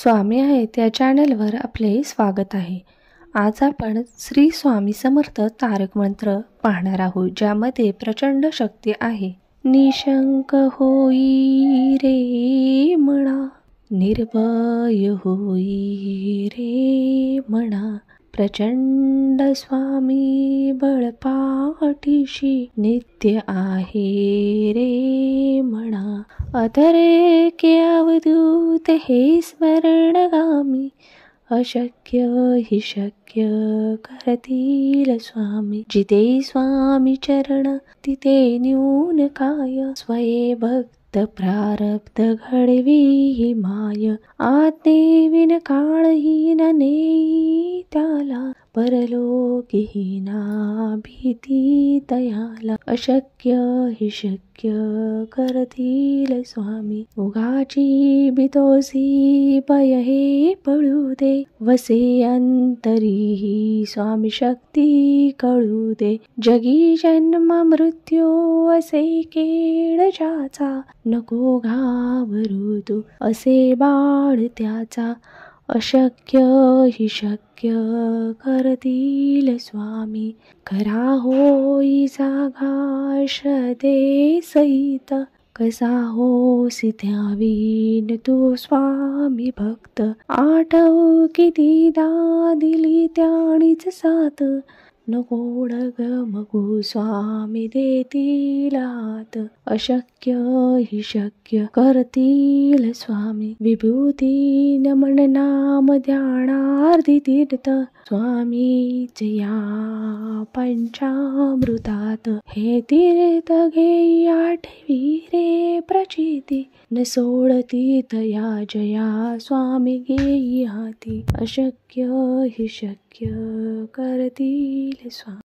स्वामी आहेत या चॅनलवर आपले स्वागत आहे. आज आपण श्री स्वामी समर्थ तारक मंत्र पाहणार आहोत, ज्यामध्ये प्रचंड शक्ती आहे. निशंक होई रे मना, निर्भय होई रे मना, प्रचंड स्वामी बळपाठीशी नित्य आहे रे म्हणा. अतरेके अवधूत हे स्मरणगामी, अशक्य हि शक्य करतील स्वामी. जिथे स्वामी चरण तिथे न्यून काय, स्वये भक्त प्रारब्ध घडवी माय. आज्ञेविन काळहीन नेई त्याला, परलोकीहीना भीती तयाला. अशक्य हि शक्य करतील स्वामी. उगाची बितोसी भय हे पळू दे, वसे अंतरी स्वामी शक्ती कळू दे. जगी जन्म मृत्यू असे केळ ज्याचा, नको घाबरू तू असे बाळ त्याचा. अशक्य हि शक्य करतील स्वामी. खरा होई जागा श्रद्धे सहित, कसा होसी त्यावीन तू स्वामी भक्त. आठव कितीदा दिली त्यानीच साथ, नको डगमगू स्वामी देतील हात. अशक्य हि शक्य करतील स्वामी. विभूती नमन नाम ध्यानार्धी तीर्थ, स्वामीच या पंचामृतात. हे तीर्थ घेई आठवी रे प्रचिती, न सोडती तया जया स्वामी घेई हाती. अशक्य हि शक्य करतील स्वामी.